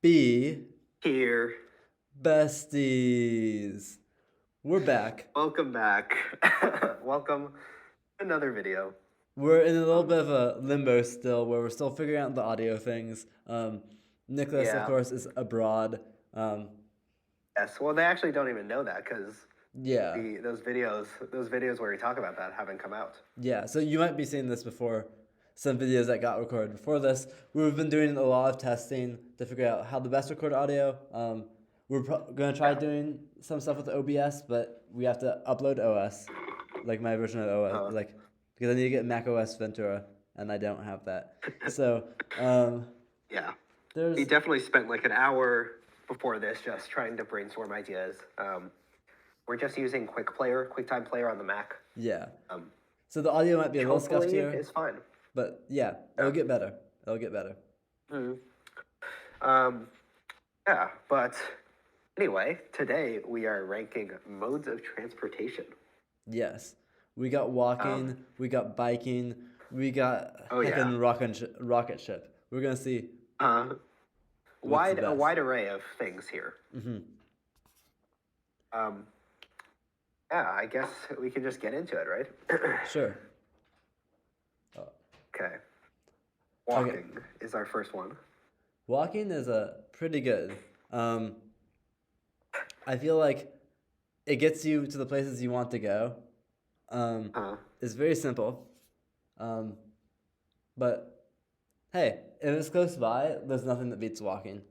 B. Here. Besties. We're back. Welcome back. Welcome to another video. We're in a little bit of a limbo still, where we're still figuring out the audio things. Nicholas, of Yeah. course, is abroad. Yes. Well, they actually don't even know that because Yeah, those videos where we talk about that haven't come out. yeah. So you might be seeing this before some videos that got recorded before this. We've been doing a lot of testing to figure out how to best record audio. We're going to try doing some stuff with OBS, but we have to upload OS, like my version of OS, because I need to get Mac OS Ventura, and I don't have that. So, Yeah. there's We definitely spent like an hour before this just trying to brainstorm ideas. We're just using QuickTime Player on the Mac. yeah. Um, So the audio might be a little scuffed hopefully here, it's fine. but yeah, it'll get better. It'll get better. Yeah, but anyway, today we are ranking modes of transportation. Yes, we got walking, we got biking, we got heckin' rocket ship. We're gonna see. A wide array of things here. Yeah, I guess we can just get into it, right? Sure. Okay. Walking is our first one. Walking is pretty good. I feel like it gets you to the places you want to go. It's very simple. But hey, if it's close by, there's nothing that beats walking.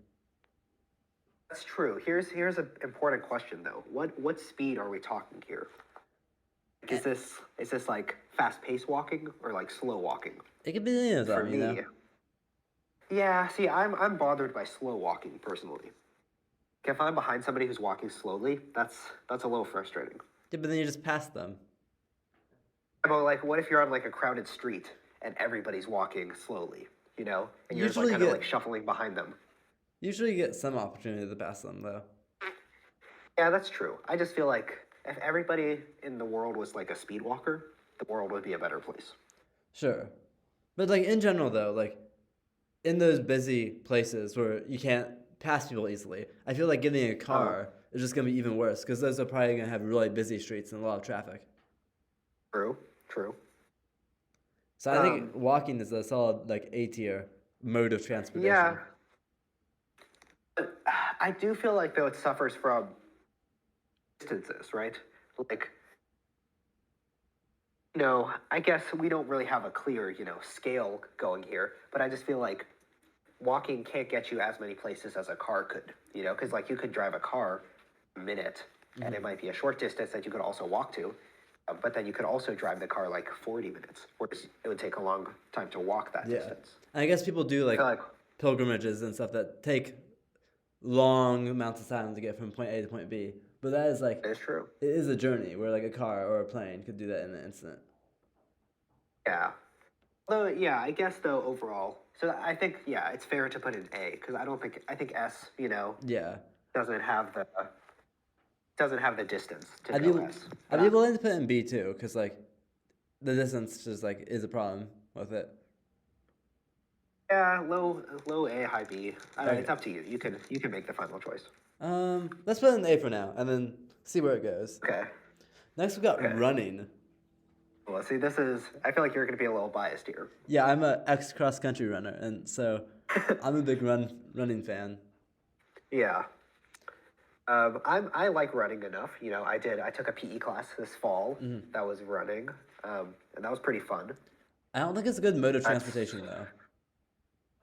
That's true. Here's an important question though. What speed are we talking here? Is this like fast paced walking or like slow walking? It could be any of them, you know. Yeah, see, I'm bothered by slow walking personally. If I'm behind somebody who's walking slowly, that's a little frustrating. Yeah, but then you just pass them. But like, what if you're on like a crowded street and everybody's walking slowly, you know, and you're just like kind of like shuffling behind them? Usually you get some opportunity to pass them though. Yeah, that's true. I just feel like if everybody in the world was like a speed walker, the world would be a better place. Sure. But like in general though, like in those busy places where you can't pass people easily, I feel like getting a car is just going to be even worse because those are probably going to have really busy streets and a lot of traffic. True. So I think walking is a solid like A tier mode of transportation. Yeah. But I do feel like though it suffers from distances, right? Like, you know, I guess we don't really have a clear, you know, scale going here, but I just feel like walking can't get you as many places as a car could, you know, because like you could drive a car a minute and it might be a short distance that you could also walk to, but then you could also drive the car like 40 minutes, whereas it would take a long time to walk that distance. And I guess people do like pilgrimages and stuff that take long amounts of time to get from point A to point B. But that is like, it's true. It is a journey where like a car or a plane could do that in an instant. Yeah. Although, yeah, I guess though overall, so I think it's fair to put in A because I think S, you know, doesn't have the distance to go S. I'd be willing to put in B too because like the distance just like is a problem with it. Yeah, low A, high B. It's up to you. You can make the final choice. Let's put in A for now and then see where it goes. Okay. Next we got running. Well, see, I feel like you're going to be a little biased here. Yeah, I'm an ex-cross-country runner, and so I'm a big running fan. Yeah. I like running enough. You know, I took a PE class this fall that was running, and that was pretty fun. I don't think it's a good mode of transportation, though.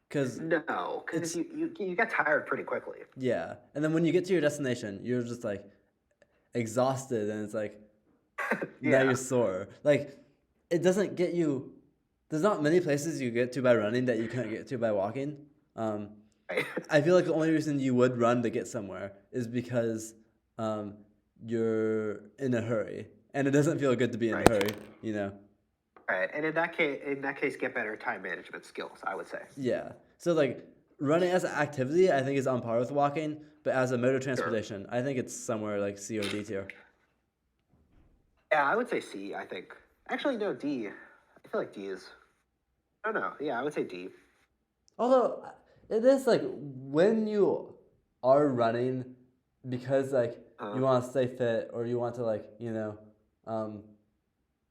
Because you get tired pretty quickly. Yeah, and then when you get to your destination, you're just like exhausted, and it's like now you're sore. Like it doesn't get you. There's not many places you get to by running that you can't get to by walking. I feel like the only reason you would run to get somewhere is because you're in a hurry, and it doesn't feel good to be in a hurry, you know. Right, and in that case, get better time management skills, I would say. Yeah, so like running as an activity, I think is on par with walking, but as a mode of transportation, I think it's somewhere like C or D tier. Yeah, I would say C. I think actually no D. I feel like D is. I don't know. Yeah, I would say D. Although It is like when you are running because like you Uh, want to stay fit or you want to like, um,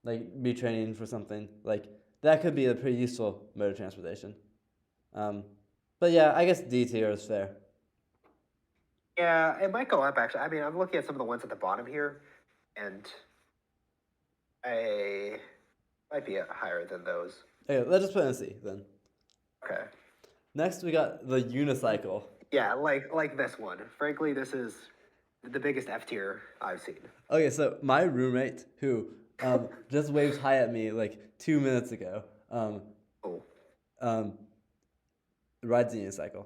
like be training for something, like that could be a pretty useful mode of transportation. Um, but yeah, I guess D tier is fair. yeah, it might go up actually. I mean, I'm looking at some of the ones at the bottom here, and I might be higher than those. Okay, let's just put in C then. Okay. Next, we got the unicycle. Yeah, like this one. Frankly, this is the biggest F tier I've seen. Okay, so my roommate, who just waved hi at me like 2 minutes ago, Oh, um, rides a unicycle,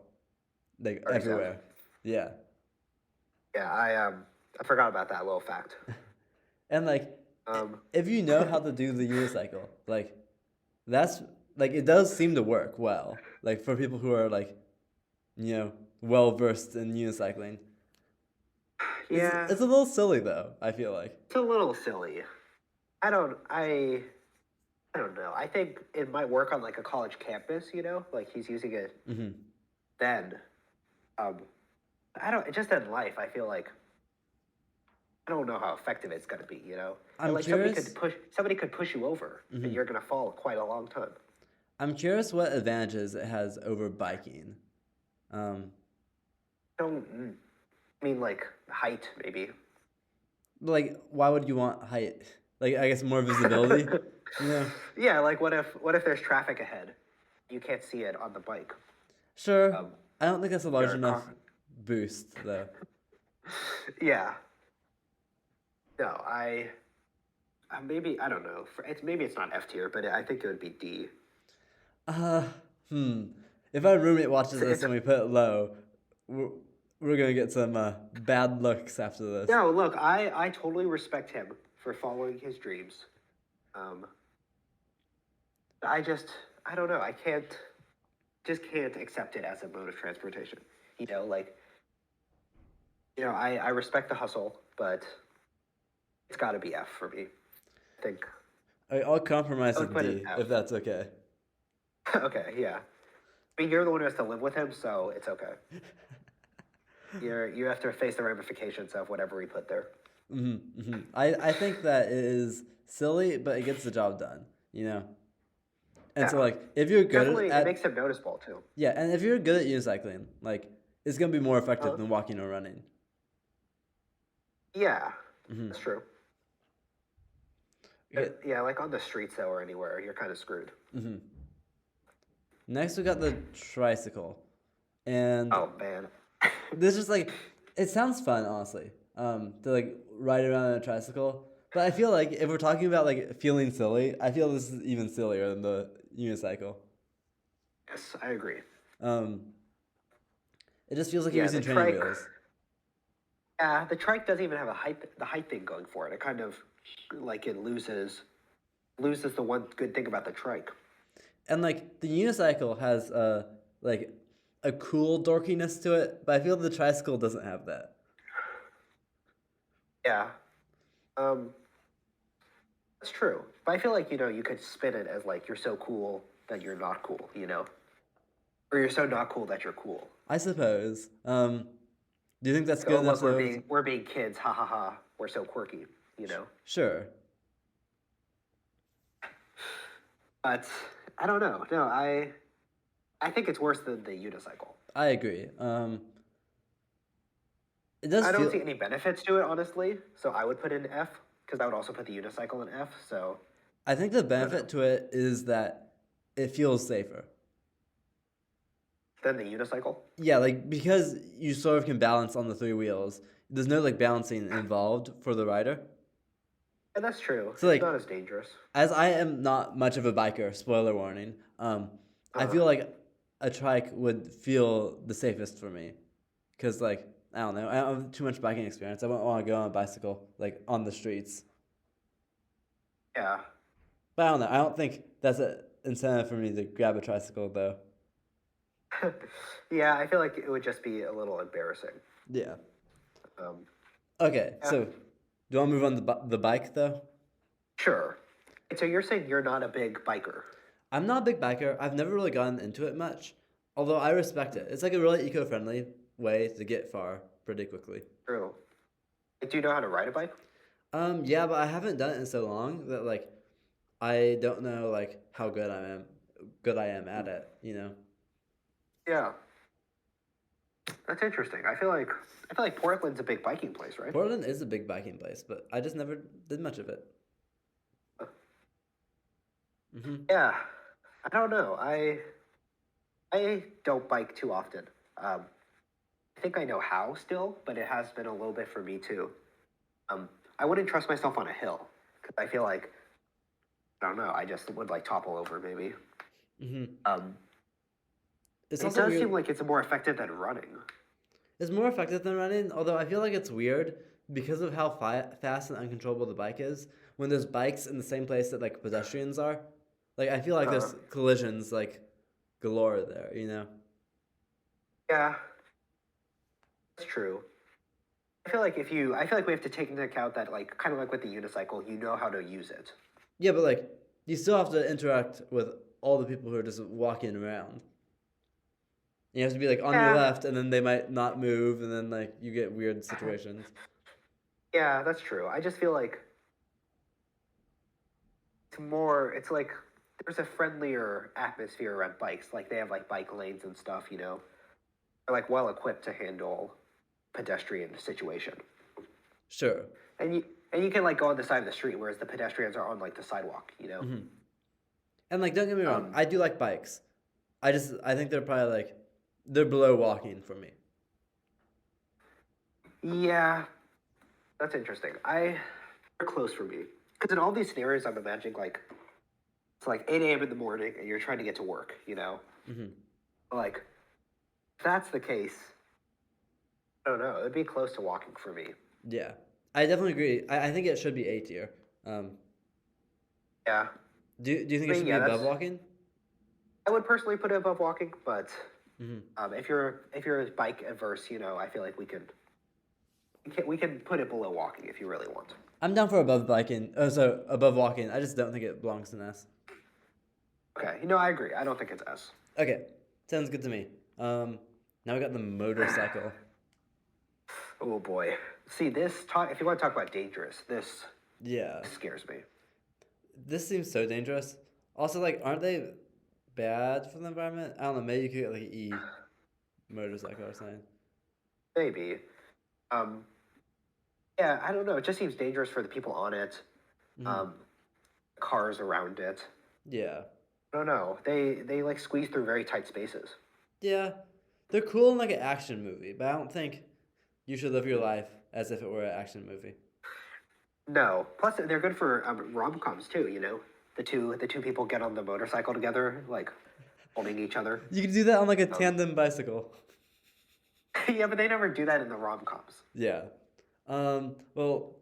like 37. everywhere. Yeah, Yeah, I forgot about that little fact. and like Um, if you know how to do the unicycle, like that's like it does seem to work well. Like for people who are like, well versed in unicycling. It's yeah, it's a little silly though, I feel like. it's a little silly. I don't I I don't know. I think it might work on like a college campus, like he's using it Hmm. then. Um, I don't just in life, I feel like I don't know how effective it's gonna be. And I'm like curious. somebody could push you over and Hmm. you're gonna fall quite a long time. I'm curious what advantages it has over biking. Um, I mean like height maybe. like, why would you want height? Like, I guess more visibility. You know? Yeah, like what if there's traffic ahead? You can't see it on the bike. Sure. Um, I don't think that's a large your enough car. boost, though. Yeah. No, maybe I don't know. Maybe it's not F tier, but I think it would be D. Uh, hmm. If my roommate watches this It's and we put it low, we're, we're gonna get some bad looks after this. no look. I totally respect him for following his dreams. Um, I don't know. I can't accept it as a mode of transportation. Like I respect the hustle, but it's got to be F for me. I think I'll compromise I would with put it D F. if that's okay. Okay, yeah. I mean, you're the one who has to live with him, so it's okay. You have to face the ramifications of whatever we put there. I think that it is silly, but it gets the job done, you know? And so, Yeah, like, if you're good definitely, it at, makes him noticeable too. yeah, and if you're good at unicycling, like, it's gonna be more effective Uh, than walking or running. yeah, Hmm. that's true. Okay. Yeah, like on the streets though or anywhere, you're kind of screwed. Hmm. Next, we got the tricycle, and Oh man. this is like, it sounds fun, honestly, to like ride around on a tricycle. But I feel like if we're talking about like feeling silly, I feel this is even sillier than the unicycle. Yes, I agree. Um, it just feels like you're Yeah, using the training trike. wheels. Yeah, the trike doesn't even have the height thing going for it. It kind of like it loses the one good thing about the trike. And like the unicycle has like a cool dorkiness to it, but I feel the tricycle doesn't have that. Yeah. Um, that's true. But I feel like, you could spin it as like you're so cool that you're not cool. Or you're so not cool that you're cool. I suppose. Do you think that's Like, good oh enough look, we're though? being kids, ha ha ha. We're so quirky. Sure. But I don't know. No, I think it's worse than the unicycle. I agree. It does I don't feel. see any benefits to it, honestly. So I would put it in F because I would also put the unicycle in F. So I think the I don't know. benefit to it is that it feels safer. Then the unicycle. Yeah, like because you sort of can balance on the three wheels. There's no like balancing involved for the rider. And that's true. So It's like not as dangerous. as I am not much of a biker, spoiler warning, I Uh, feel like a trike would feel the safest for me. Because, like, I don't know, I don't have too much biking experience. I wouldn't want to go on a bicycle, like, on the streets. yeah. But I don't know, I don't think that's an incentive for me to grab a tricycle, though. Yeah, I feel like it would just be a little embarrassing. Yeah. Um, Okay, yeah, so do you want to move on to the bike, though? sure. So you're saying you're not a big biker? I'm not a big biker. I've never really gotten into it much. Although I respect it. It's like a really eco-friendly way to get far pretty quickly. True. Like, do you know how to ride a bike? Yeah, but I haven't done it in so long that like I don't know like how good I am at it, you know. Yeah, that's interesting. I feel like Portland's a big biking place, right? Portland is a big biking place, but I just never did much of it. Hmm. Yeah, I don't know. I don't bike too often. I think I know how still, but it has been a little bit for me too. Um, I wouldn't trust myself on a hill because I feel like I don't know. I just would like topple over maybe. Hmm. Um, It's it also does weird. seem like it's more effective than running. It's more effective than running, although I feel like it's weird because of how fast and uncontrollable the bike is. When there's bikes in the same place that like pedestrians are, like I feel like Uh, there's collisions like galore there, you know? yeah, that's true. I feel like we have to take into account that like kind of like with the unicycle, you know how to use it. Yeah, but like you still have to interact with all the people who are just walking around. You have to be like on your Yeah, left, and then they might not move, and then like you get weird situations. yeah, that's true. I just feel like it's like there's a friendlier atmosphere around bikes. Like they have like bike lanes and stuff, you know. They're like well equipped to handle pedestrian situation. Sure. And you can like go on the side of the street, whereas the pedestrians are on like the sidewalk, you know. Hmm. And like, don't get me wrong, Um, I do like bikes. I think they're probably like they're below walking for me. yeah, that's interesting. They're close for me because in all these scenarios, I'm imagining like it's like 8 a.m. in the morning and you're trying to get to work, you know. Hmm. Like if that's the case, I don't know. It'd be close to walking for me. Yeah, I definitely agree. I think it should be A tier. Um, Yeah, do you think I it mean, should be yeah, above walking? I would personally put it above walking, but Hmm. if you're bike averse, you know, I feel like we can put it below walking if you really want. I'm down for above biking. Oh, so above walking. I just don't think it belongs in S. Okay, you know, I agree. I don't think it's S. Okay, sounds good to me. Now we got the motorcycle. Oh boy. See this talk. If you want to talk about dangerous, this Yeah, scares me. this seems so dangerous. Also, like, aren't they bad for the environment? I don't know. Maybe you could get like an E motorcycle or something. Maybe. Um, yeah, I don't know. It just seems dangerous for the people on it. Hmm. Um, cars around it. Yeah, I don't know. They like squeeze through very tight spaces. yeah. They're cool in like an action movie, but I don't think you should live your life as if it were an action movie. No. Plus, they're good for rom coms too. You know, the two people get on the motorcycle together, like holding each other. You could do that on like a Um, tandem bicycle. yeah, but they never do that in the rom coms. Yeah. Well,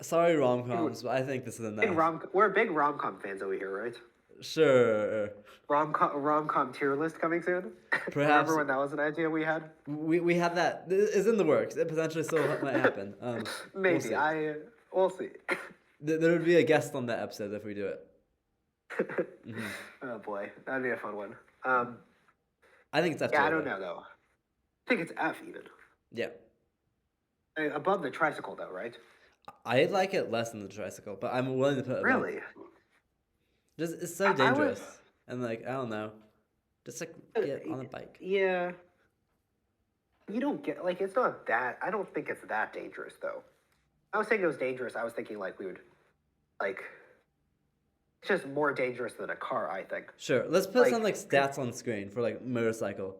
sorry, rom-coms, but I think this is enough. We're big rom com fans over here, right? Sure. Rom com tier list coming soon. Perhaps Remember when that was an idea we had? we have that. It's in the works. It potentially still might happen. We'll Maybe see. we'll see. There would be a guest on that episode if we do it. Hmm. Oh boy, that'd be a fun one. I think it's F Yeah, I tier don't though. know though. I think it's F even. Yeah. Above the tricycle though, right? I like it less than the tricycle, but I'm willing to put it above. Really? Just it's so I would. dangerous, and like I don't know, just like get on a bike. Yeah. You don't get like it's not that. I don't think it's that dangerous though. I was saying it was dangerous. I was thinking like we would like it's just more dangerous than a car. I think. Sure, let's put some Like like stats on screen for like motorcycle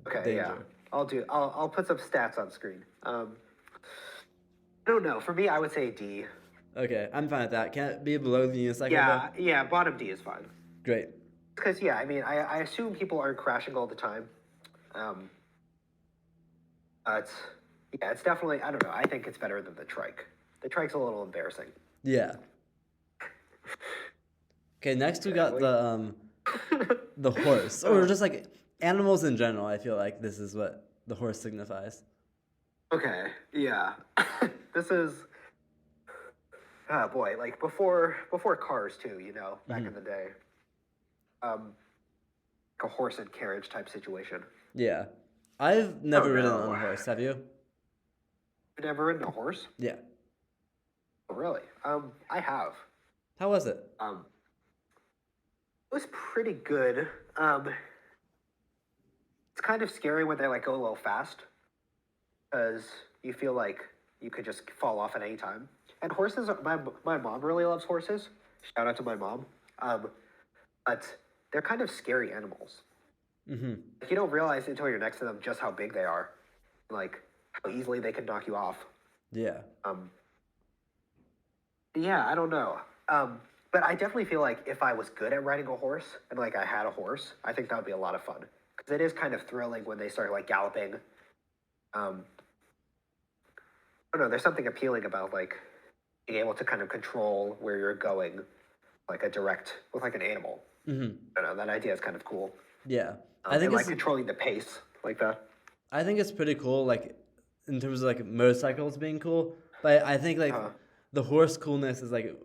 okay, yeah. danger. I'll put some stats on screen. I don't know. For me, I would say D. Okay, I'm fine with that. Can it be below the unicycle though? Yeah, yeah. Bottom D is fine. Great. Because yeah, I mean, I assume people aren't crashing all the time. Um, it's yeah, it's definitely. I don't know. I think it's better than the trike. The trike's a little embarrassing. Yeah. Okay, next we got the horse, or just like animals in general. I feel like this is what the horse signifies. Okay, yeah. This is oh boy, like before cars too, you know, back in Hmm. the day. Um a horse and carriage type situation. Yeah. I've never ridden no. on a horse. Have you? You've never ridden a horse? Yeah. Oh, really? I have. How was it? It was pretty good. It's kind of scary when they like go a little fast, because you feel like you could just fall off at any time. And horses, my mom really loves horses. Shout out to my mom. But they're kind of scary animals. Mm-hmm. Like, you don't realize until you're next to them just how big they are, like how easily they can knock you off. Yeah. Yeah, I don't know. But I definitely feel like if I was good at riding a horse and like I had a horse, I think that would be a lot of fun, because it is kind of thrilling when they start like galloping. I don't know. There's something appealing about like being able to kind of control where you're going, like with like an animal. Mm-hmm. I don't know. That idea is kind of cool. Yeah. I think like controlling the pace like that. I think it's pretty cool, like in terms of like motorcycles being cool. But I think like the horse coolness is like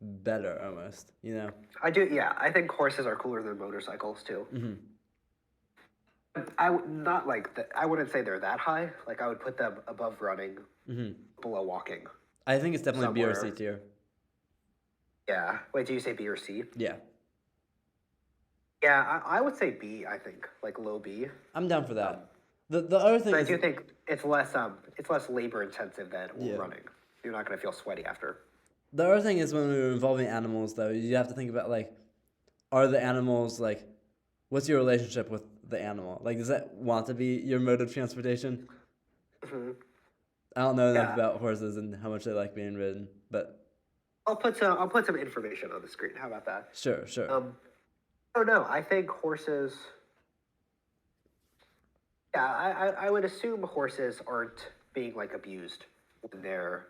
better almost, you know? I do, yeah. I think horses are cooler than motorcycles too. Mm-hmm. I would not like that. I wouldn't say they're that high. Like I would put them above running, below walking. I think it's definitely B or Somewhere. C tier. Yeah. Wait, do you say B or C? Yeah. Yeah, I would say B. I think like low B. I'm down for that. The other thing But I is, do think it's less labor intensive than running. You're not going to feel sweaty after. the other thing is when we're involving animals though, you have to think about like, are the animals like, what's your relationship with the animal? Like, does that want to be your mode of transportation? Mm-hmm. I don't know enough about horses and how much they like being ridden, but I'll put some information on the screen. How about that? sure. Oh no, I think horses. Yeah, I would assume horses aren't being like abused when they're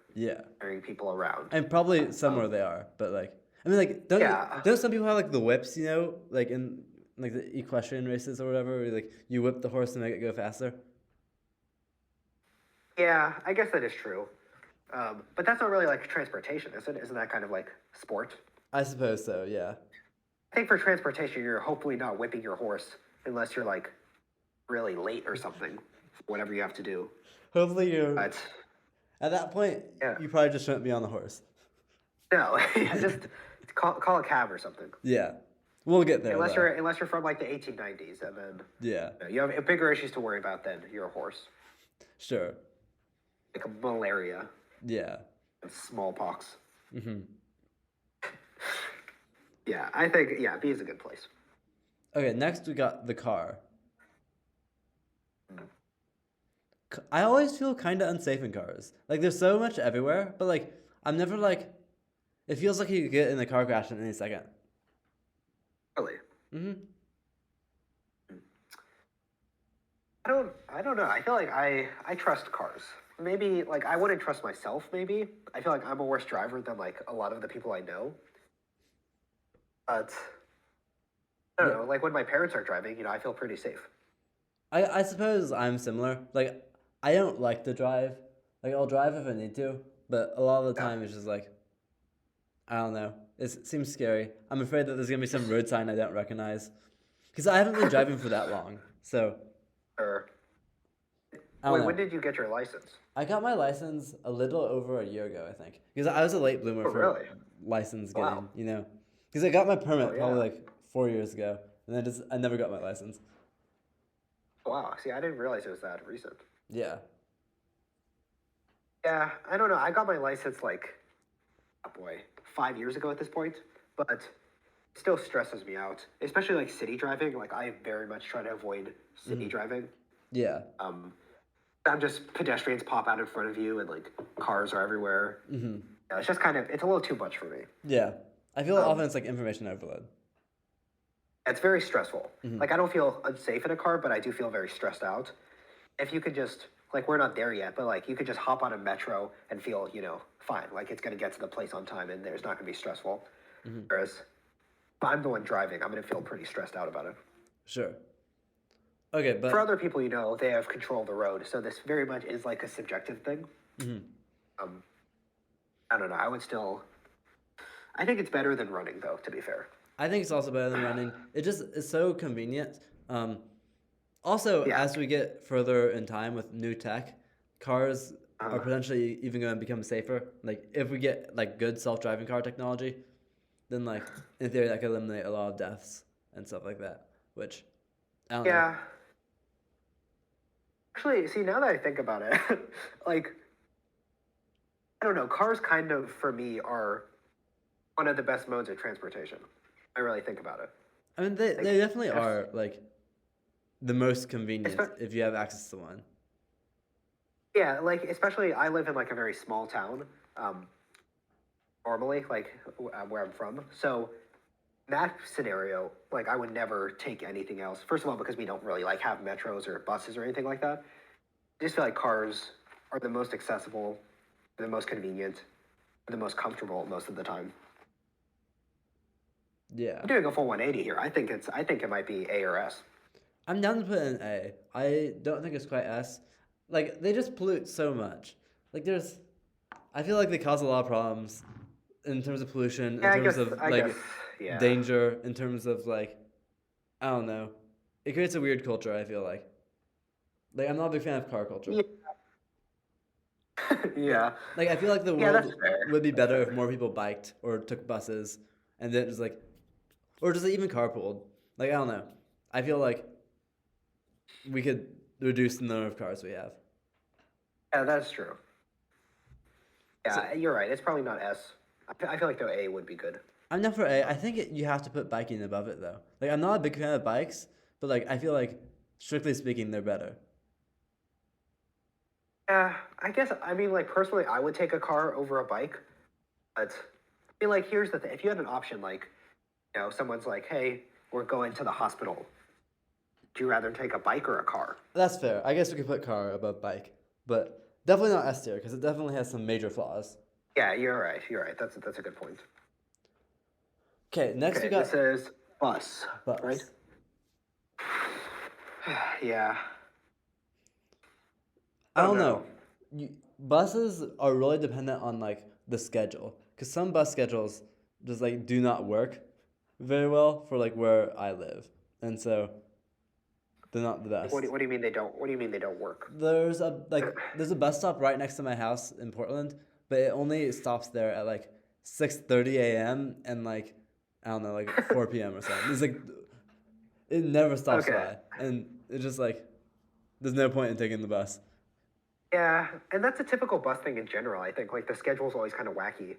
carrying people around. And probably somewhere they are, but like, I mean, like, don't some people have like the whips, you know, like in like the equestrian races or whatever, where, like you whip the horse to make it go faster? Yeah, I guess that is true. But that's not really like transportation, is it? Isn't that kind of like sport? I suppose so. Yeah. I think for transportation, you're hopefully not whipping your horse unless you're like really late or something. Whatever you have to do. Hopefully you're. But At that point, you probably just shouldn't be on the horse. no, just call a cab or something. Yeah, we'll get there. Unless you're from like the 1890s, and then you have bigger issues to worry about than your horse. Sure. Like malaria. Yeah. And smallpox. Mm-hmm. Yeah, I think B is a good place. Okay, next we got the car. I always feel kind of unsafe in cars. Like, there's so much everywhere, but like, I'm never like, it feels like you could get in a car crash in any second. Really? Mm-hmm. I don't know. I feel like I trust cars. Maybe like I wouldn't trust myself. Maybe I feel like I'm a worse driver than like a lot of the people I know. But I don't know. Like when my parents are driving, I feel pretty safe. I suppose I'm similar. Like, I don't like to drive. Like, I'll drive if I need to, but a lot of the time it's just like, I don't know. It seems scary. I'm afraid that there's gonna be some road sign I don't recognize, because I haven't been driving for that long. So. Sure. I don't Wait, know. when did you get your license? I got my license a little over a year ago, I think, because I was a late bloomer for license getting, because I got my permit probably like 4 years ago, and then I never got my license. Wow. See, I didn't realize it was that recent. Yeah. Yeah, I don't know. I got my license like, 5 years ago at this point, but it still stresses me out, especially like city driving. Like I very much try to avoid city driving. Yeah. I'm just pedestrians pop out in front of you and like cars are everywhere. Mm-hmm. Yeah, it's just it's a little too much for me. Yeah. I feel often it's like information overload. It's very stressful. Mm-hmm. Like I don't feel unsafe in a car, but I do feel very stressed out. If you could just, like we're not there yet, but like you could just hop on a metro and feel, fine. Like it's going to get to the place on time and there's not going to be stressful. Mm-hmm. Whereas if I'm the one driving, I'm going to feel pretty stressed out about it. Sure. Okay, but... For other people, they have control of the road. So this very much is like a subjective thing. Mm-hmm. I don't know. I think it's better than running, though, to be fair. I think it's also better than running. It just is so convenient. Um, Also, Yeah. as we get further in time with new tech, cars are Uh, potentially even going to become safer. Like if we get like good self-driving car technology, then like in theory that could eliminate a lot of deaths and stuff like that. Which I don't know. yeah. Actually, see, now that I think about it, like, I don't know, cars kind of, for me, are one of the best modes of transportation. I really think about it. I mean, they Like, definitely if, are like the most convenient espe- if you have access to one. yeah, like, especially I live in like a very small town, um, normally, like where I'm from. So in that scenario, like, I would never take anything else. First of all, because we don't really like have metros or buses or anything like that. I just feel like cars are the most accessible, the most convenient, the most comfortable most of the time. Yeah, I'm doing a full 180 here. I think it might be A or S. I'm down to put in A. I don't think it's quite S. Like they just pollute so much. Like there's, I feel like they cause a lot of problems in terms of pollution, in Yeah, terms of I guess, like yeah. danger, in terms of like I don't know. It creates a weird culture. I feel like I'm not a big fan of car culture. Yeah, Like, yeah, like I feel like the yeah. That's world fair. would be That's better if fair. more people biked or took buses, and then just like or just even carpooled. Like I don't know. I feel like we could reduce the number of cars we have. Yeah, that's true. So Yeah, you're right. It's probably not S. I feel like the A would be good. I'm not for A. I think you have to put biking above it though. Like I'm not a big fan of bikes, but like I feel like strictly speaking, they're better. Yeah, I guess. I mean, like personally, I would take a car over a bike. But I mean, like, here's the thing: if you had an option, like, someone's like, "Hey, we're going to the hospital. Would you rather take a bike or a car?" That's fair. I guess we could put car above bike, but definitely not S tier because it definitely has some major flaws. Yeah, you're right. You're right. That's a good point. Okay, next we Okay, got this is bus, right? bus. Yeah, I I don't don't know. know. Buses are really dependent on like the schedule because some bus schedules just like do not work very well for like where I live, and so they're not the best. What do you mean they don't? What do you mean they don't work? There's a bus stop right next to my house in Portland, but it only stops there at like 6:30 a.m. and like I don't know like 4 p.m. or something. It's like it never stops Okay. by, and it's just like there's no point in taking the bus. Yeah, and that's a typical bus thing in general. I think like the schedule's always kind of wacky,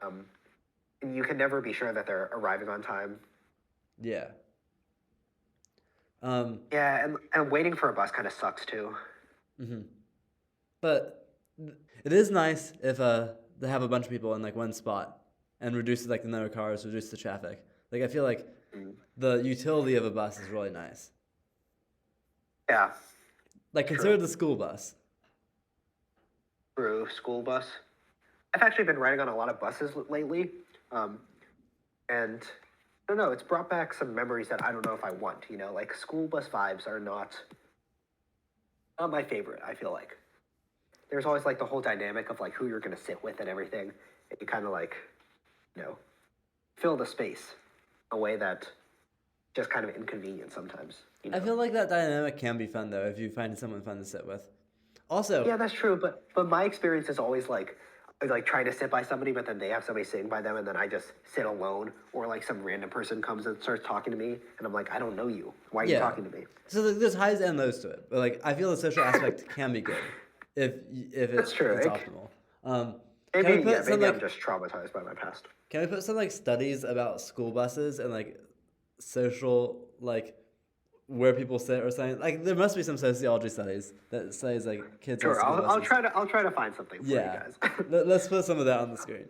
um, and you can never be sure that they're arriving on time. Yeah. Um. Yeah, and waiting for a bus kind of sucks too. hmm But it is nice if they have a bunch of people in like one spot and reduces like the number of cars, reduces the traffic. Like I feel like Mm. the utility of a bus is really nice. Yeah, Like true. consider the school bus. True. School bus. I've actually been riding on a lot of buses lately, um, and I don't know. It's brought back some memories that I don't know if I want. Like school bus vibes are not my favorite. I feel like there's always like the whole dynamic of like who you're gonna sit with and everything, and you kind of like, you know, fill the space in a way that just kind of inconvenient sometimes. I feel like that dynamic can be fun though if you find someone fun to sit with. Also, Yeah, that's true. But my experience is always like trying to sit by somebody, but then they have somebody sitting by them, and then I just sit alone, or like some random person comes and starts talking to me, and I'm like, I don't know you. Why are you yeah. talking to me? So there's highs and lows to it, but like I feel the social aspect can be good if That's true. it's optimal. Um, can we Maybe yeah, put some maybe I'm like just traumatized by my past. can we put some like studies about school buses and like social like where people sit or something? Like there must be some sociology studies that says like kids on Sure, school buses. I'll try to find something for you Yeah, guys. let's put some of that on the screen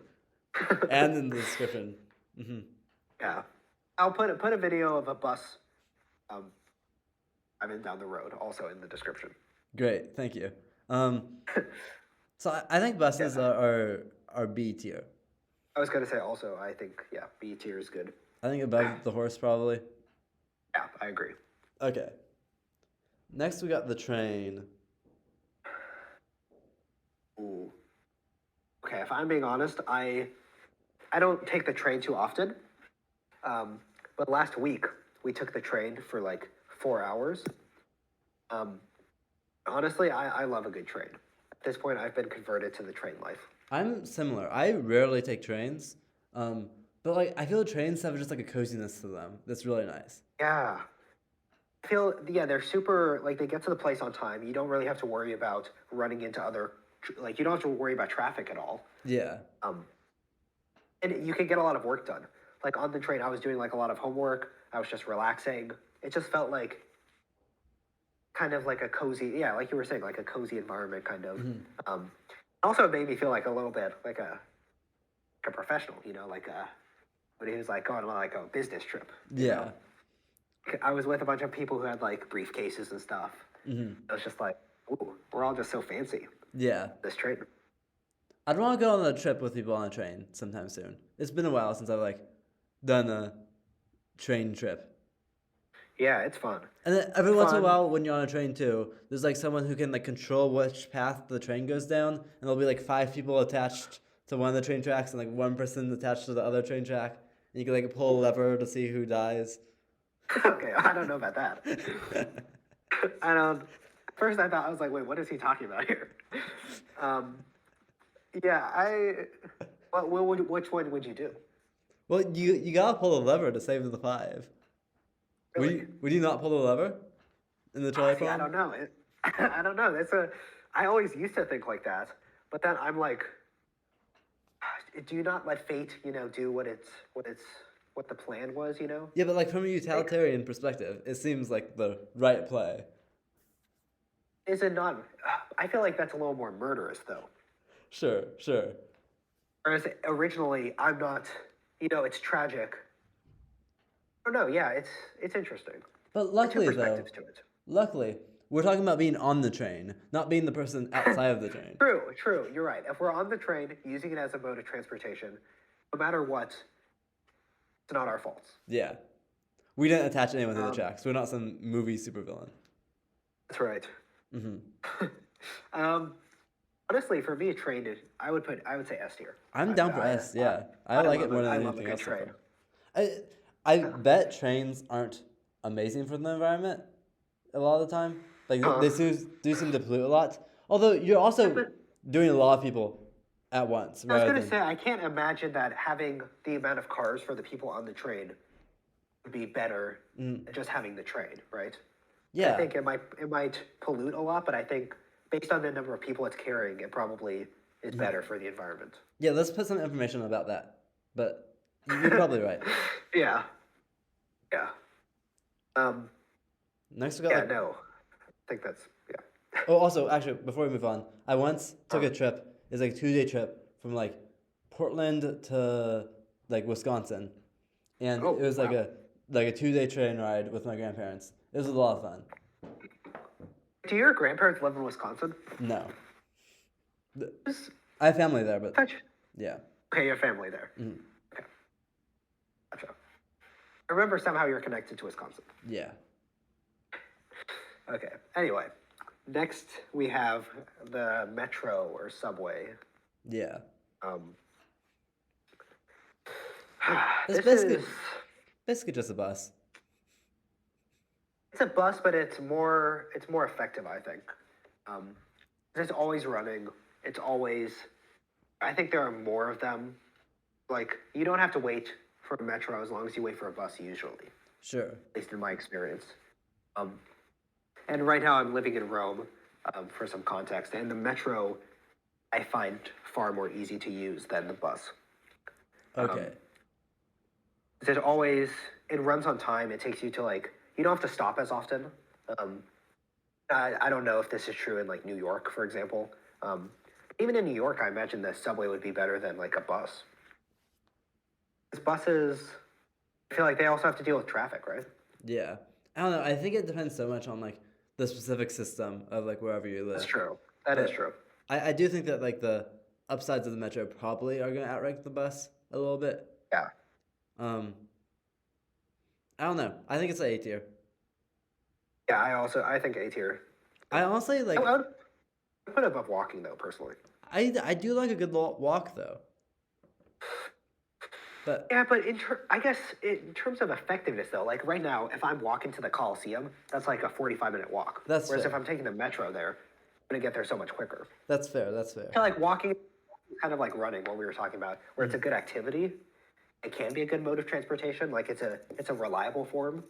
and in the description. hmm Yeah, I'll put a video of a bus. Um, I'm in down the road, also in the description. Great, thank you. Um, so I think buses Yeah, are B tier. I was gonna say also. I think yeah, B tier is good. I think above the horse probably. Yeah, I agree. Okay. Next we got the train. Ooh. Okay, if I'm being honest, I don't take the train too often. But last week we took the train for like 4 hours. Um, Honestly, I love a good train. At this point, I've been converted to the train life. I'm similar. I rarely take trains, um, but like I feel trains have just like a coziness to them that's really nice. Yeah. I feel, yeah, they're super, like, they get to the place on time. You don't really have to worry about running into like, you don't have to worry about traffic at all. Yeah. Um, and you can get a lot of work done. Like, on the train, I was doing, like, a lot of homework. I was just relaxing. It just felt like kind of like a cozy, yeah, like you were saying, like a cozy environment, kind of. Also, it made me feel like a little bit like a professional, like when he was like going on like a business trip. Yeah. I was with a bunch of people who had like briefcases and stuff. It was just like, ooh, we're all just so fancy. Yeah. This train. I'd want to go on a trip with people on a train sometime soon. It's been a while since I've like done a train trip. Yeah, it's fun. And then every once in a while, when you're on a train too, there's like someone who can like control which path the train goes down, and there'll be like 5 people attached to one of the train tracks and like one person attached to the other train track, and you can like pull a lever to see who dies. Okay, I don't know about that. I don't. First, I was like, wait, what is he talking about here? Yeah, which one would you do? Well, you gotta pull the lever to save the 5. Really? Would you not pull the lever in the trolley See, I don't know. I don't know. I always used to think like that, but then I'm like, do you not let fate, do what the plan was, Yeah, but like from a utilitarian perspective, it seems like the right play. Is it not? I feel like that's a little more murderous, though. Sure. Whereas originally, I'm not. It's tragic. Oh no, yeah, it's interesting. But luckily, Two perspectives to it. Luckily, we're talking about being on the train, not being the person outside of the train. True. You're right. If we're on the train, using it as a mode of transportation, no matter what, it's not our fault. Yeah. We didn't attach anyone to the tracks. We're not some movie supervillain. That's right. Honestly, for me, a train, I would say S tier. I'm down for S. Yeah, I like it more than anything else. I bet trains aren't amazing for the environment a lot of the time. Like they do seem to pollute a lot. Although you're also doing a lot of people at once. I was going to say, I can't imagine that having the amount of cars for the people on the train would be better than just having the train, right? Yeah. I think it might pollute a lot, but I think based on the number of people it's carrying, it probably is better for the environment. Yeah, let's put some information about that. But you're probably right. Yeah. Next we got. Yeah, no. I think that's Oh, also, actually, before we move on, I once took a trip. It's like a 2-day trip from like Portland to like Wisconsin, and it was like a 2-day train ride with my grandparents. It was a lot of fun. Do your grandparents live in Wisconsin? No. I have family there, but yeah. Okay, you have family there. Okay. Gotcha. I remember somehow you're connected to Wisconsin. Yeah. Okay. Anyway, next we have the metro or subway. Yeah. This is basically just a bus. It's a bus, but it's more effective, I think. It's always running. It's always. I think there are more of them. Like you don't have to wait for a metro as long as you wait for a bus usually. Sure. At least in my experience. And right now I'm living in Rome, for some context, and the metro I find far more easy to use than the bus. Okay. It runs on time. It takes you to you don't have to stop as often. I don't know if this is true in like New York, for example. Even in New York, I imagine the subway would be better than like a bus. Because buses, I feel like they also have to deal with traffic, right? Yeah. I don't know. I think it depends so much on like the specific system of like wherever you live. That's true. That is true. I do think that like the upsides of the metro probably are going to outrank the bus a little bit. Yeah. I don't know. I think it's an A tier. Yeah, I think A tier. I honestly like. I would put it above walking though, personally. I do like a good walk though. But Yeah, but I guess in terms of effectiveness, though, like right now, if I'm walking to the Coliseum, that's like a 45-minute walk. that's Whereas if fair. I'm taking the metro there, I'm gonna get there so much quicker. That's fair. That's I fair. feel like walking is kind of like running, what we were talking about, where it's a good activity. It can be a good mode of transportation. Like it's a reliable form.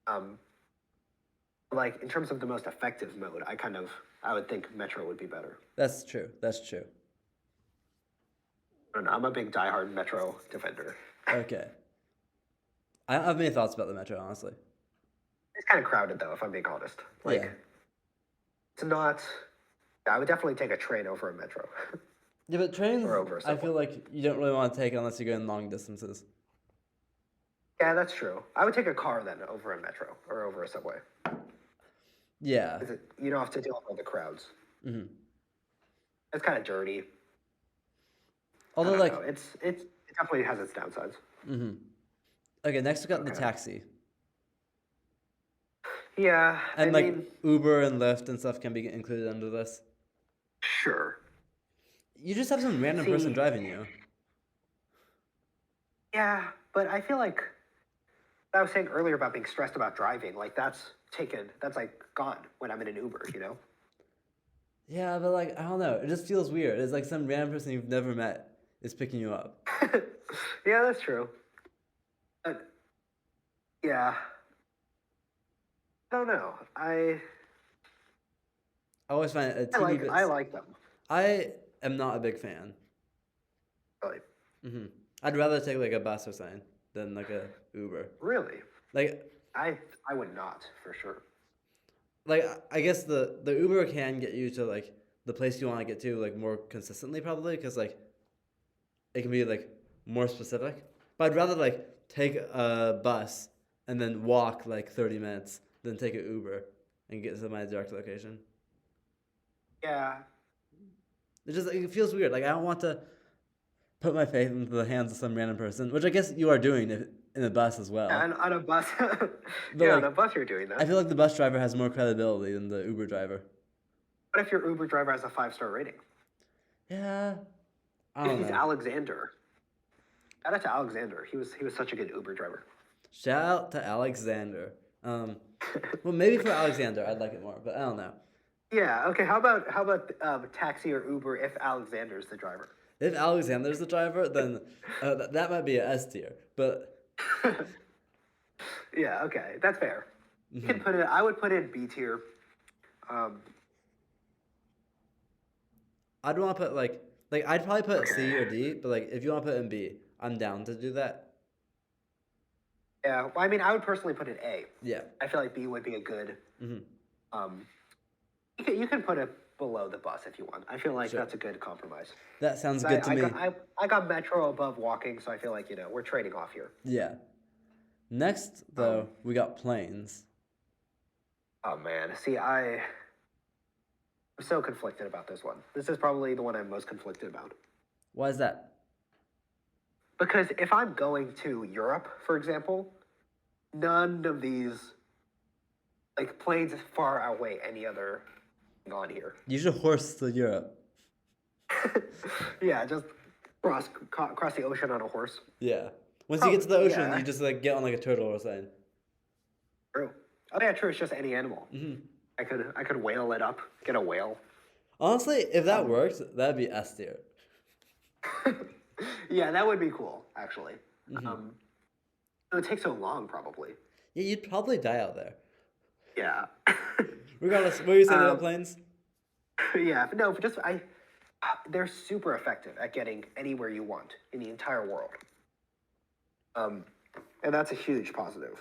Um, like in terms of the most effective mode, I would think metro would be better. That's true. That's true. I don't know, I'm a big diehard metro defender. Okay. I don't have many thoughts about the metro, honestly. It's kind of crowded though, if I'm being honest. Like Yeah. it's not. I would definitely take a train over a metro Yeah, but trains, or over a I subway. feel like you don't really want to take unless you're going long distances. Yeah, that's true. I would take a car then over a metro or over a subway. Yeah. 'Cause you don't have to deal with all the crowds. hmm It's kind of dirty. I Although, don't like, know. It definitely has its downsides. hmm okay, next we got the Okay. taxi. Yeah, I And, like, mean, Uber and Lyft and stuff can be included under this. sure. You just have some random person See, driving you. yeah, but I feel like I was saying earlier about being stressed about driving. Like that's like gone when I'm in an Uber. You know? Yeah, but, like, I don't know. It just feels weird. It's like some random person you've never met is picking you up. Yeah, that's true. But yeah, I don't know. I always find it a teeny bit. I like them. I am not a big fan. Really, I'd rather take like a bus or something than like a Uber. really. Like, I would not for sure. like I guess the Uber can get you to like the place you want to get to like more consistently probably because like it can be like more specific. But I'd rather like take a bus and then walk like 30 minutes than take an Uber and get to my direct location. Yeah, It feels weird. Like I don't want to put my faith into the hands of some random person, which I guess you are doing in a bus as well. and on a bus. But Yeah, like on a bus you're doing I that. feel like the bus driver has more credibility than the Uber driver. What if your Uber driver has a 5-star rating? Yeah, I don't He's know. Alexander. Shout out to Alexander. He was such a good Uber driver. Shout out to Alexander. Well, maybe for Alexander, I'd like it more, but I don't know. Yeah. Okay. How about taxi or Uber if Alexander's the driver? If Alexander's the driver, then that might be a S tier. But Yeah. Okay. That's fair. You can put it. I would put it in B tier. Um, I'd want to put like I'd probably put C or okay. D. But like if you want to put it in B, I'm down to do that. Yeah. Well, I mean, I would personally put it A. Yeah. I feel like B would be a good. hmm Um, you can put it below the bus if you want. I feel like Sure. that's a good compromise. That sounds 'Cause good to I me. got I got Metro above walking, so I feel like we're trading off here. Yeah. Next though, Um, we got planes. Oh man, see, I'm so conflicted about this one. This is probably the one I'm most conflicted about. Why is that? Because if I'm going to Europe, for example, none of these like planes far outweigh any other thing on here. You should horse to Europe. Yeah, just cross the ocean on a horse. Yeah. Once you get to the ocean, yeah, you just like get on like a turtle or something. true. Oh yeah, true. It's just any animal. hmm I could whale it up, get a whale. Honestly, if that Um, works, that'd be S tier. Yeah, that would be cool, actually. hmm It would take so long, probably. Yeah, you'd probably die out there. Yeah. Regardless, what were you saying about um, planes? yeah, but no, just they're super effective at getting anywhere you want in the entire world. Um, and that's a huge positive.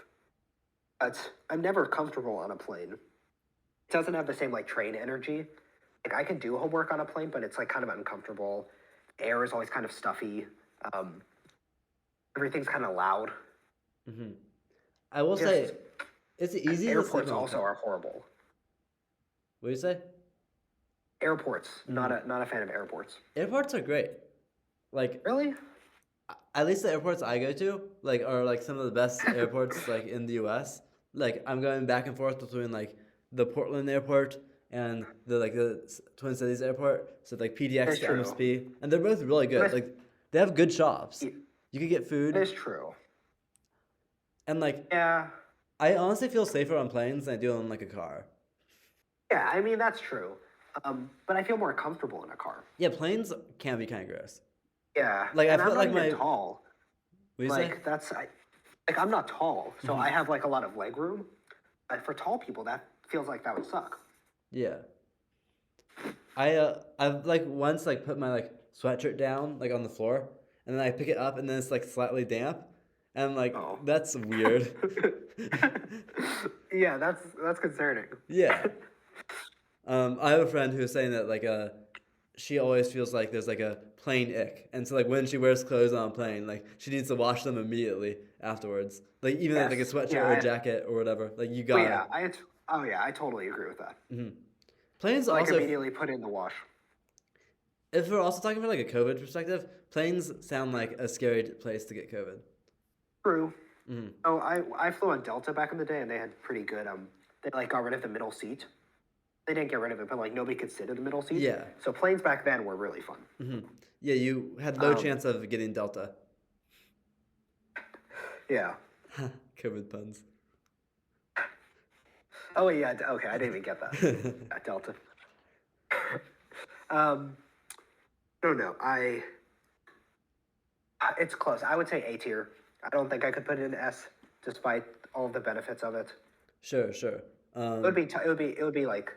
But I'm never comfortable on a plane. It doesn't have the same like train energy. Like I can do homework on a plane, but it's like kind of uncomfortable. Air is always kind of stuffy. Um, everything's kind of loud. hmm I will Just say, it's easy to sleep airports on a also plane. are horrible. What do you say? Airports, hmm not a fan of airports. Airports are great. Like, Really? at least the airports I go to, like, are like some of the best airports like in the U.S. Like, I'm going back and forth between like the Portland airport and the Twin Cities airport. So like PDX That's to true. MSP, and they're both really good. MS Like, they have good shops. Y- You could get It food, is true. and like Yeah. I honestly feel safer on planes than I do on like a car. Yeah, I mean that's true. But I feel more comfortable in a car. Yeah, planes can be kind of gross. Yeah, Like I and I'm feel not like even my tall. what do you say? Like like I'm not tall, so Hmm. I have like a lot of leg room. But for tall people, that feels like that would suck. Yeah, I've like once like put my like sweatshirt down like on the floor, and then I pick it up and then it's like slightly damp, and like Oh. that's weird. Yeah, that's concerning. Yeah. I have a friend who was saying that like she always feels like there's like a plane ick, and so like when she wears clothes on a plane, like she needs to wash them immediately afterwards. Like even Yes. like a sweatshirt Yeah. or a jacket or whatever, like you Well, gotta. yeah. Oh yeah. I totally agree with that. Mhm. Planes Like also, immediately put in the wash. if we're also talking from like a COVID perspective, planes sound like a scary place to get COVID. True. Hmm. Oh, I flew on Delta back in the day, and they had pretty good. They like got rid of the middle seat. They didn't get rid of it, but like nobody could sit in the middle seat. Yeah. So planes back then were really fun. Hmm. Yeah, you had low Um, chance of getting Delta. yeah. COVID puns. Oh yeah. Okay, I didn't even get that. Yeah, Delta. Um, no. It's close. I would say A tier. I don't think I could put it in S, despite all of the benefits of it. Sure, sure. It would be. It would be like.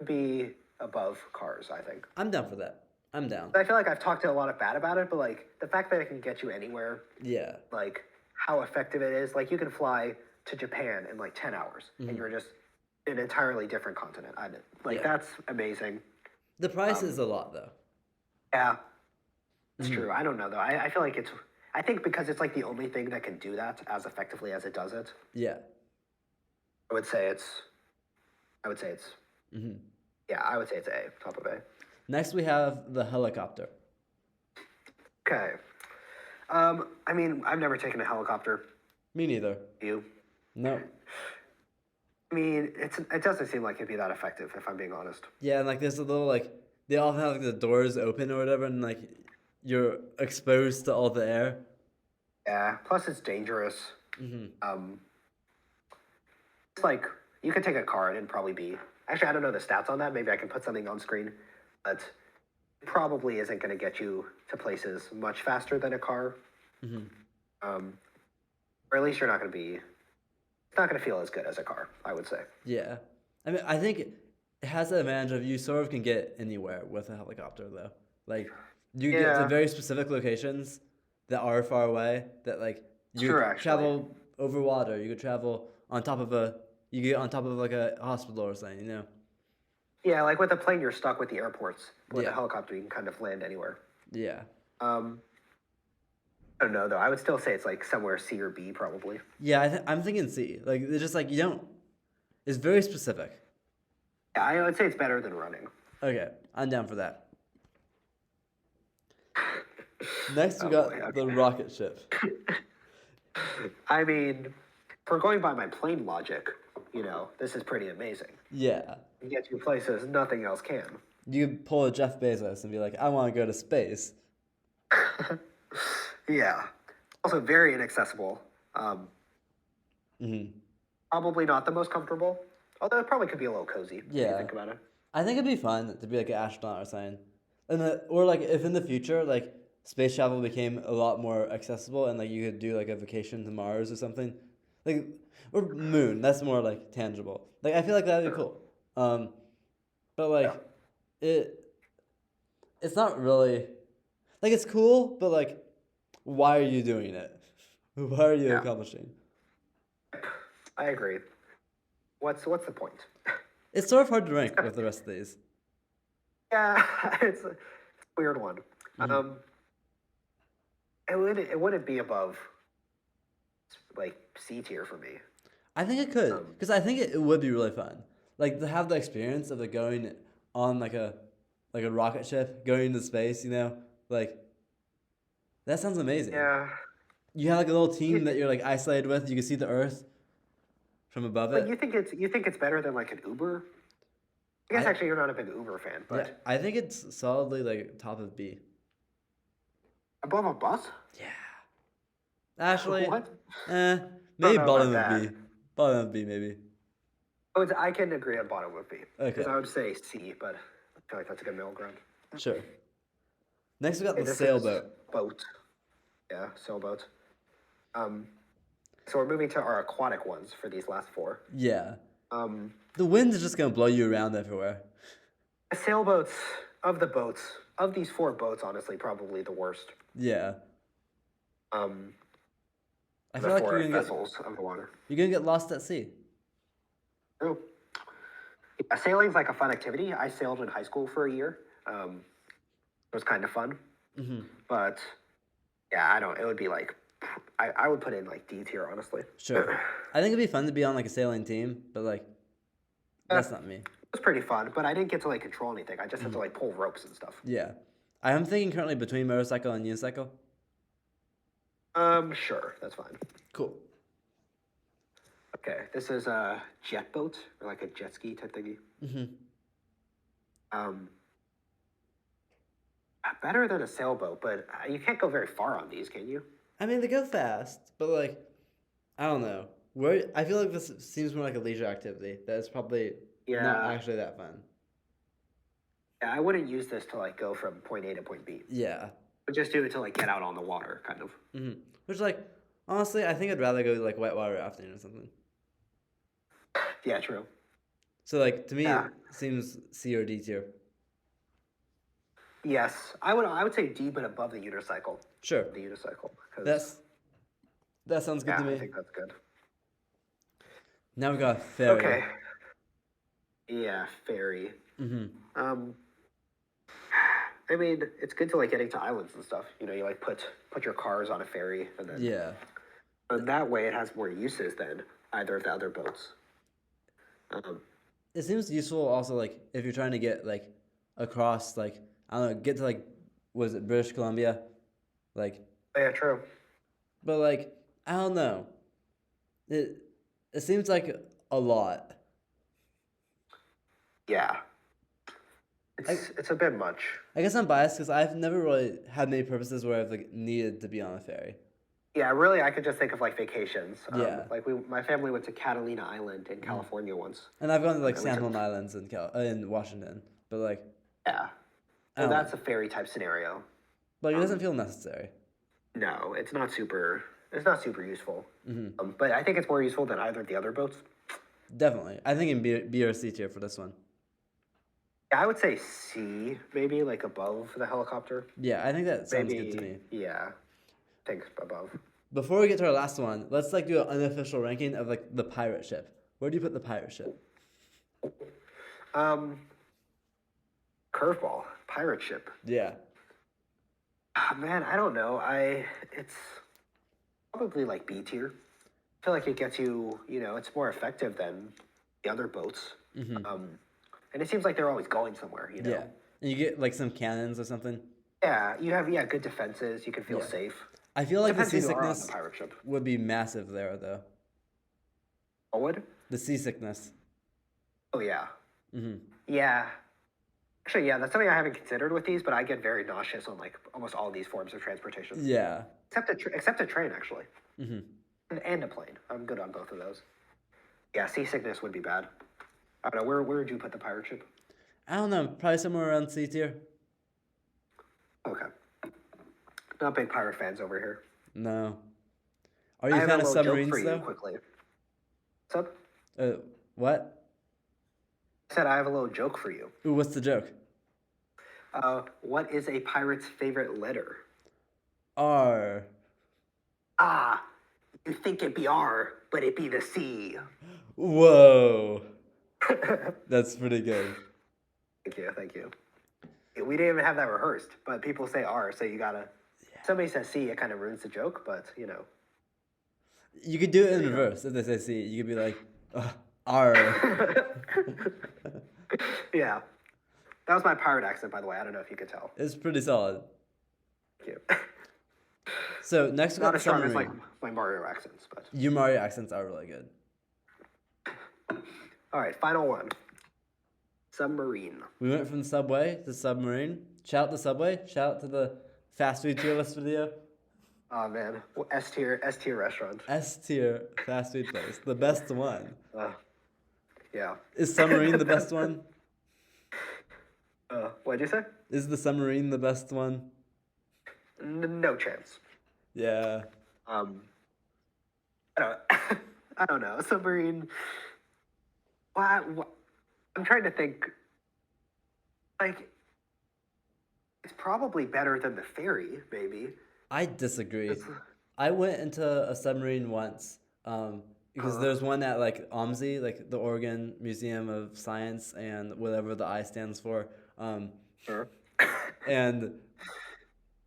Be above cars. I think. I'm down for that. I'm down. I feel like I've talked a lot of bad about it, but like the fact that it can get you anywhere, Yeah. like how effective it is. Like you can fly to Japan in like 10 hours, and you're just in an entirely different continent. Like Yeah. that's amazing. The price is a lot though. Yeah, it's true. I don't know though. I feel like it's. I think because it's like the only thing that can do that as effectively as it does it. Yeah. I would say it's. I would say it's. Hmm. Yeah, I would say it's A, top of A. Next we have the helicopter. Okay. I mean, I've never taken a helicopter. Me neither. You? No. I mean, it doesn't seem like it'd be that effective, if I'm being honest. Yeah, and like there's a little like they often have like the doors open or whatever, and like you're exposed to all the air. Yeah. Plus, it's dangerous. Hmm. It's like you could take a car and it'd probably be. Actually, I don't know the stats on that. Maybe I can put something on screen, but it probably isn't going to get you to places much faster than a car. Hmm. Or at least you're not going to be. It's not going to feel as good as a car, I would say. Yeah. I mean, I think it has the advantage of you sort of can get anywhere with a helicopter though. Like you get to Yeah. very specific locations that are far away that like you True, could actually. travel over water, you could travel on top of you get on top of like a hospital or something, you know. Yeah, like with a plane, you're stuck with the airports. With Yeah. a helicopter, you can kind of land anywhere. Yeah. I don't know though. I would still say it's like somewhere C or B probably. Yeah, I'm thinking C. Like it's just like you don't. It's very specific. Yeah, I would say it's better than running. Okay, I'm down for that. Next, we Oh, got boy, okay. the rocket ship. I mean, if we're going by my plane logic, this is pretty amazing. Yeah, You get to places nothing else can. you could pull a Jeff Bezos and be like, "I want to go to space." Yeah. Also very inaccessible. Hmm. Probably not the most comfortable. Although it probably could be a little cozy if you Yeah. think about it. I think it'd be fun to be like an astronaut or something, or like if in the future like space travel became a lot more accessible and like you could do like a vacation to Mars or something, like or moon. That's more like tangible. Like I feel like that'd be cool. But like it's not really like it's cool, but like why are you doing it? Why are you Yeah. accomplishing? I agree. What's the point? It's sort of hard to rank with the rest of these. Yeah, it's a weird one. Mhm. It wouldn't be above like C tier for me. I think it could, because I think it would be really fun, like to have the experience of like going on like a rocket ship, going into space. You know, like that sounds amazing. Yeah, You have like a little team that you're like isolated with. You can see the Earth from above but it. you think it's better than like an Uber? I guess I- actually you're not a big Uber fan, but Yeah, I think it's solidly like top of B. Above a bus? Yeah. Actually, What? eh, I don't maybe know bottom about of that. B. Bottom of B, maybe. I can agree on bottom would be. Okay, Because I would say C, but I feel like that's a good middle ground. sure. Next, we got Okay, the this sailboat. is boat. Yeah, sailboat. Um, so we're moving to our aquatic ones for these last four. Yeah. Um, The wind is just gonna blow you around everywhere. sailboats of the boats of these four boats, honestly, probably the worst. Yeah. Um, I the feel like four vessels of the water. you're gonna get lost at sea. True. Yeah, sailing's like a fun activity. I sailed in high school for a year. It was kind of fun, but yeah, I don't. It would be like I would put in like D tier, honestly. Sure. I think it'd be fun to be on like a sailing team, but like that's not me. It was pretty fun, but I didn't get to like control anything. I just had to like pull ropes and stuff. Yeah. I am thinking currently between motorcycle and unicycle. Sure, that's fine. Cool. Okay, this is a jetboat or like a jet ski type thingy. Better than a sailboat, but you can't go very far on these, can you? I mean, they go fast, but like, I don't know. Where I feel like this seems more like a leisure activity. That's probably not actually that fun. Yeah, I wouldn't use this to like go from point A to point B. Yeah. But just do it to like get out on the water, kind of. Which like, honestly, I think I'd rather go like whitewater rafting or something. Yeah, true. So like to me, it seems C or D tier. Yes, I would say D, but above the unicycle. Sure. The unicycle. That sounds good to me. I think that's good. Now we got ferry. Okay. Yeah, ferry. I mean, it's good to like getting to islands and stuff. You know, you like put your cars on a ferry, and then and that way it has more uses than either of the other boats. It seems useful also like if you're trying to get like across like I don't know, get to like was it British Columbia, like. Yeah, true. But like I don't know, it seems like a lot. Yeah. It's a bit much. I guess I'm biased because I've never really had many purposes where I've like needed to be on a ferry. Yeah, really, I could just think of like vacations. Yeah. Like my family went to Catalina Island in California once. And I've gone to like San Juan Islands in Washington, but like. Yeah. So that's a ferry type scenario. Like it doesn't feel necessary. No, it's not super useful. But I think it's more useful than either of the other boats. Definitely, I think in B or C tier for this one. Yeah, I would say C, maybe like above the helicopter. Yeah, I think that sounds good to me. Yeah, I think above. Before we get to our last one, let's like do an unofficial ranking of like the pirate ship. Where do you put the pirate ship? Curveball, pirate ship. Yeah. Man, I don't know. It's probably like B tier. I feel like it gets you, it's more effective than the other boats. And it seems like they're always going somewhere, Yeah. And you get like some cannons or something. Yeah, you have good defenses. You can feel safe. I feel like the seasickness seasickness would be massive there though. What would? The seasickness. Oh yeah. Yeah. Actually, yeah, that's something I haven't considered with these, but I get very nauseous on like almost all these forms of transportation. Yeah. Except a train, actually. And a plane. I'm good on both of those. Yeah, seasickness would be bad. I don't know. Where would you put the pirate ship? I don't know. Probably somewhere around C tier. Okay. Not big pirate fans over here. No. Are you a fan of submarines joke for though? You quickly. What's up? What? I said I have a little joke for you. Ooh, what's the joke? What is a pirate's favorite letter? R. Ah, you think it be R, but it be the C. Whoa. That's pretty good. Thank you. We didn't even have that rehearsed, but people say R, so you gotta. Somebody says C, it kind of ruins the joke, but You could do it in reverse. If they say C, you could be like, R. Yeah. That was my pirate accent, by the way. I don't know if you could tell. It's pretty solid. Thank you. So next we got Not as strong as submarine. my Mario accents, but. Your Mario accents are really good. All right, final one. Submarine. We went from subway to submarine. Shout out to Subway. Shout out to the fast food tier list video. Oh man, S tier restaurant. S tier fast food place, the best one. Yeah. Is Submarine the best one? What'd you say? Is the Submarine the best one? No chance. Yeah. I don't. I don't know. Submarine. I'm trying to think. Like, it's probably better than the Ferry, maybe. I disagree. I went into a submarine once because there's one at like OMSI, like the Oregon Museum of Science and whatever the I stands for. Sure. And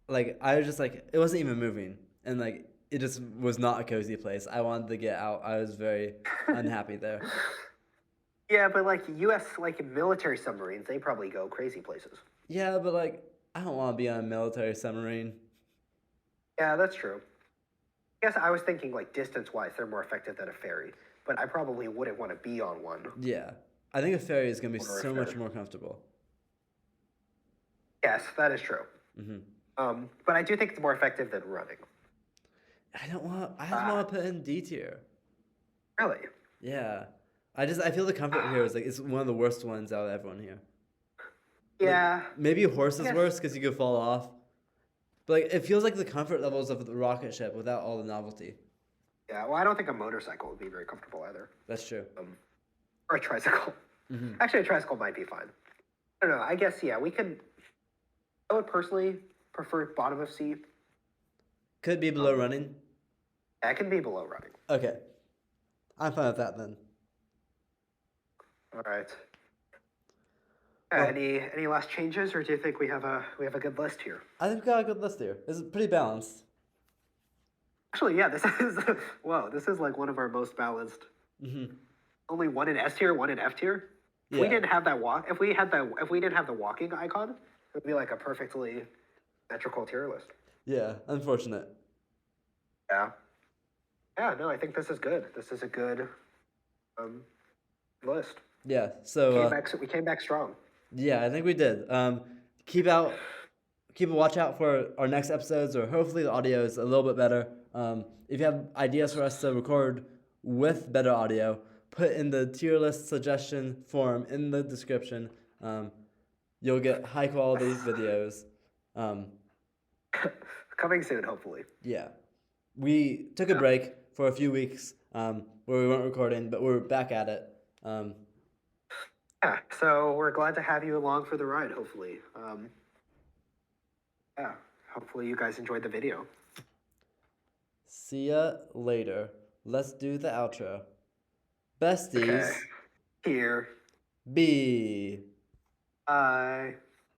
like I was just like it wasn't even moving, and like it just was not a cozy place. I wanted to get out. I was very unhappy there. Yeah, but like U.S. like military submarines, they probably go crazy places. Yeah, but like I don't want to be on a military submarine. Yeah, that's true. I guess I was thinking like distance-wise, they're more effective than a ferry, but I probably wouldn't want to be on one. Yeah, I think a ferry is gonna be Or a so much ferry. more comfortable. Yes, that is true. Mm-hmm. But I do think it's more effective than running. I don't want. I just want to put in D tier. Really? Yeah, I feel the comfort here is like it's one of the worst ones out of everyone here. Yeah. Like, maybe a horse is Yes. worse because you could fall off. But like, it feels like the comfort levels of the rocket ship without all the novelty. Yeah. Well, I don't think a motorcycle would be very comfortable either. That's true. Or a tricycle. Mm-hmm. Actually, a tricycle might be fine. I don't know. I guess yeah. We could. I would personally prefer bottom of sea. Could be below running. That can be below running. Okay, I'm fine with that then. All right. Well- Any last changes, or do you think we have a good list here? I think we got a good list here. This is pretty balanced. Actually, yeah. This is whoa. This is like one of our most balanced. Mm-hmm. Only one in S tier, one in F tier. If we Yeah. didn't have that walk, if we didn't have the walking icon, it would be like a perfectly symmetrical tier list. Yeah, unfortunate. Yeah. Yeah. No, I think this is good. This is a good list. Yeah, so We came back strong. yeah, I think we did. Keep a watch out for our next episodes, or hopefully the audio is a little bit better. If you have ideas for us to record with better audio, put in the tier list suggestion form in the description. You'll get high quality videos. Coming soon, hopefully. Yeah, we took a break for a few weeks where we weren't recording, but we're back at it. Yeah. So we're glad to have you along for the ride. Hopefully. Yeah. Hopefully you guys enjoyed the video. See ya later. Let's do the outro. Besties, Okay. Here. be. Bye.